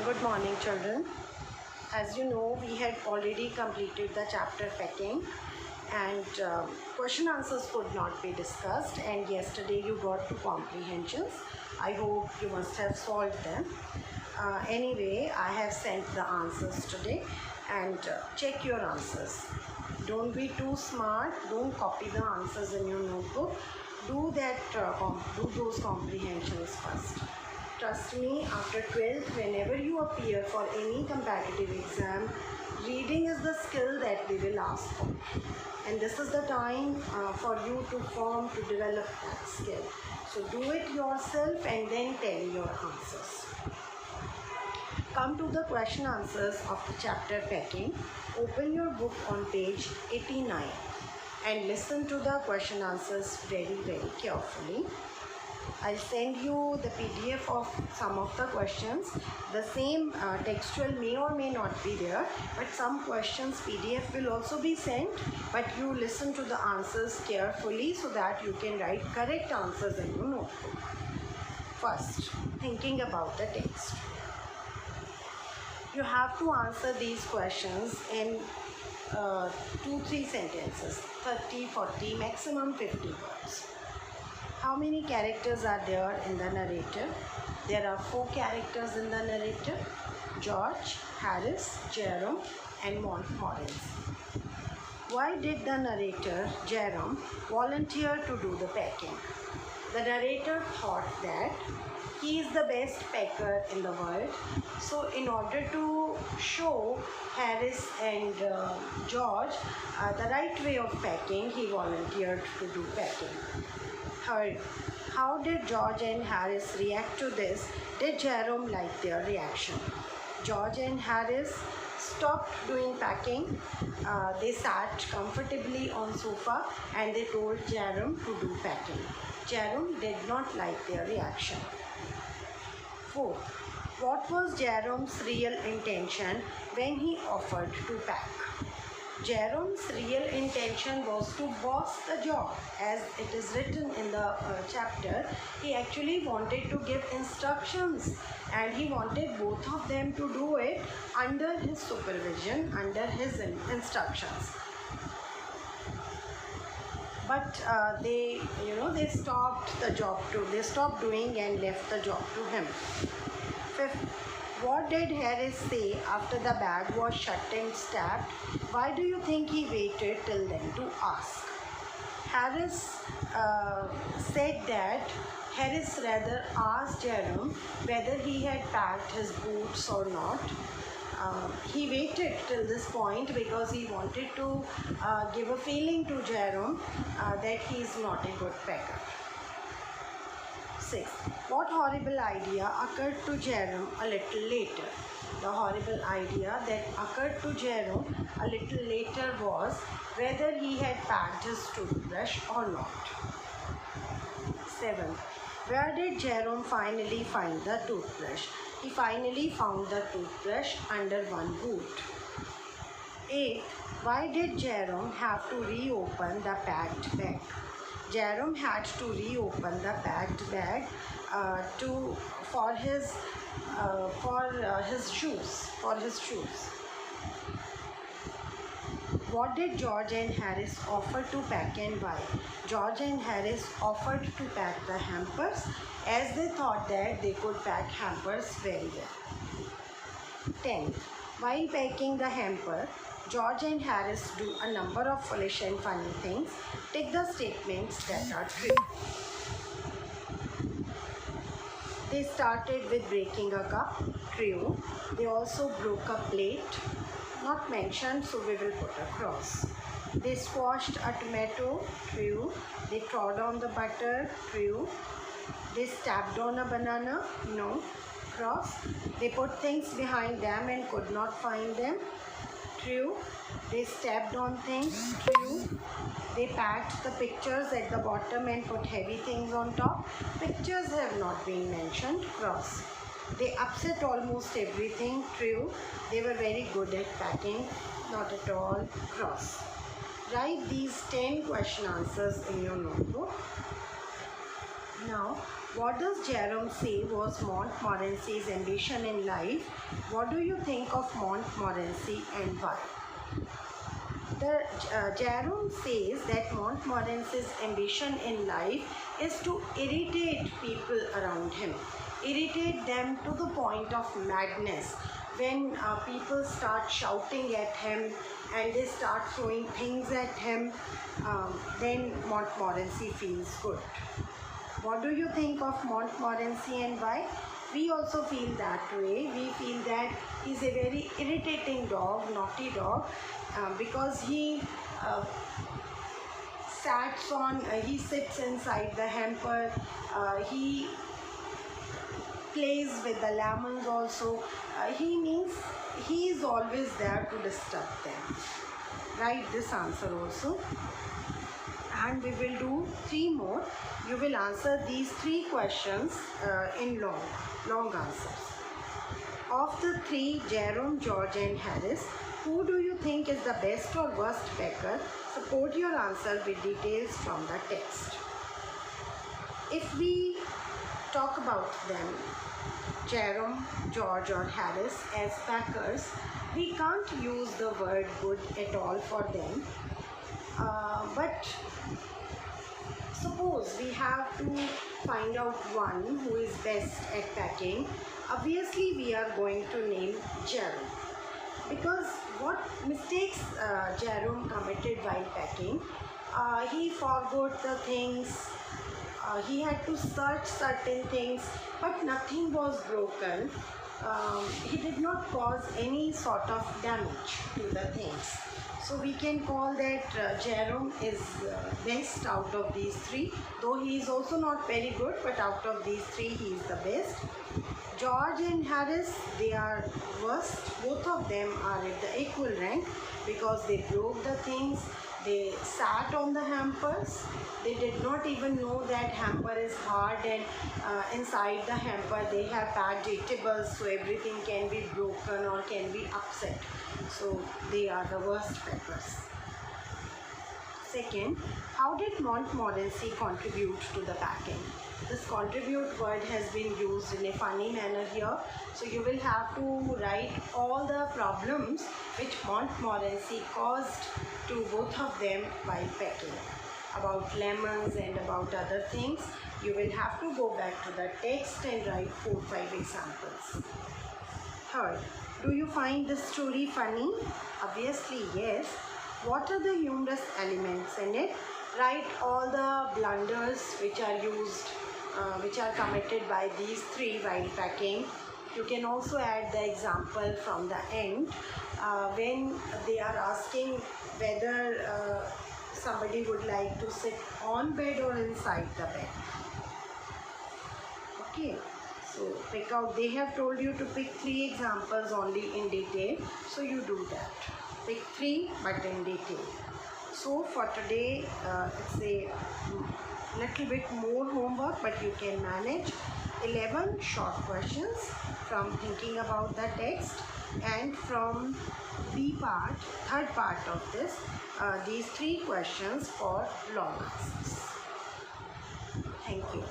Good morning, children. As you know, we had already completed the chapter packing, and question answers could not be discussed, and yesterday you got two comprehensions. I hope you must have solved them. Anyway, I have sent the answers today, and check your answers. Don't be too smart. Don't copy the answers in your notebook. Do those comprehensions first. Trust me, after 12th, whenever you appear for any competitive exam, reading is the skill that they will ask for. And this is the time for you to develop that skill. So do it yourself and then tell your answers. Come to the question answers of the chapter packing. Open your book on page 89 and listen to the question answers very carefully. I'll send you the PDF of some of the questions. The same textual may or may not be there, but some questions PDF will also be sent, but you listen to the answers carefully so that you can write correct answers in your notebook. First, thinking about the text. You have to answer these questions in 2-3 sentences, 30, 40, maximum 50 words. How many characters are there in the narrative? There are 4 characters in the narrative: George, Harris, Jerome, and Montmorency. Why did the narrator, Jerome, volunteer to do the packing? The narrator thought that he is the best packer in the world. So in order to show Harris and George the right way of packing, he volunteered to do packing. Third, how did George and Harris react to this? Did Jerome like their reaction? George and Harris stopped doing packing. They sat comfortably on sofa and they told Jerome to do packing. Jerome did not like their reaction. Fourth, what was Jerome's real intention when he offered to pack? Jerome's real intention was to boss the job. As it is written in the chapter, he actually wanted to give instructions and he wanted both of them to do it under his supervision, under his instructions. But they stopped doing and left the job to him. Fifth, what did Harris say after the bag was shut and stabbed? Why do you think he waited till then to ask? Harris said that Harris rather asked Jerome whether he had packed his boots or not. He waited till this point because he wanted to give a feeling to Jerome that he is not a good packer. 6. What horrible idea occurred to Jerome a little later? The horrible idea that occurred to Jerome a little later was whether he had packed his toothbrush or not. 7. Where did Jerome finally find the toothbrush? He finally found the toothbrush under one boot. 8. Why did Jerome have to reopen the packed bag? Jerome had to reopen the packed bag for his shoes. What did George and Harris offer to pack and why? George and Harris offered to pack the hampers as they thought that they could pack hampers very well. 10. While packing the hamper, George and Harris do a number of foolish and funny things. Take the statements that are true. They started with breaking a cup. True. They also broke a plate. Not mentioned, so we will put a cross. They squashed a tomato. True. They trod on the butter. True. They stabbed on a banana. No. Cross. They put things behind them and could not find them. True. They stepped on things. True. They packed the pictures at the bottom and put heavy things on top. Pictures have not been mentioned. Cross. They upset almost everything. True. They were very good at packing. Not at all. Cross. Write these 10 question answers in your notebook. Now, What does Jerome say was Montmorency's ambition in life? What do you think of Montmorency and why? Jerome says that Montmorency's ambition in life is to irritate people around him, irritate them to the point of madness. When people start shouting at him and they start throwing things at him, then Montmorency feels good. What do you think of Montmorency and why? We also feel that way. We feel that he's a very irritating dog, naughty dog, because he he sits inside the hamper. He plays with the lemons also. He means he is always there to disturb them. Write this answer also. And we will do 3 more. You will answer these 3 questions in long answers. Of the 3, Jerome, George and Harris, who do you think is the best or worst pecker? Support your answer with details from the text. If we talk about them, Jerome, George or Harris as packers, we can't use the word good at all for them. But suppose we have to find out one who is best at packing. Obviously, we are going to name Jerome, because what mistakes Jerome committed while packing, he forgot the things, he had to search certain things, but nothing was broken. He did not cause any sort of damage to the things. So we can call that Jerome is best out of these 3, though he is also not very good, but out of these 3 he is the best. George and Harris, they are worst. Both of them are at the equal rank because they broke the things, they sat on the hampers, they did not even know that hamper is hard, and inside the hamper they have packed eatables, so everything can be broken or can be upset. So they are the worst packers. Second, how did Montmorency contribute to the packing? This contribute word has been used in a funny manner here. So you will have to write all the problems which Montmorency caused to both of them while packing. About lemons and about other things, you will have to go back to the text and write 4-5 examples. Third, do you find this story funny? Obviously, yes. What are the humorous elements in it? Write all the blunders which are used, which are committed by these 3 while packing. You can also add the example from the end when they are asking whether somebody would like to sit on bed or inside the bed. Okay. So pick out, they have told you to pick 3 examples only in detail. So you do that. Pick 3 but in detail. So for today, it's a little bit more homework, but you can manage. 11 short questions from thinking about the text, and from B part, third part of this, these 3 questions for long answers. Thank you.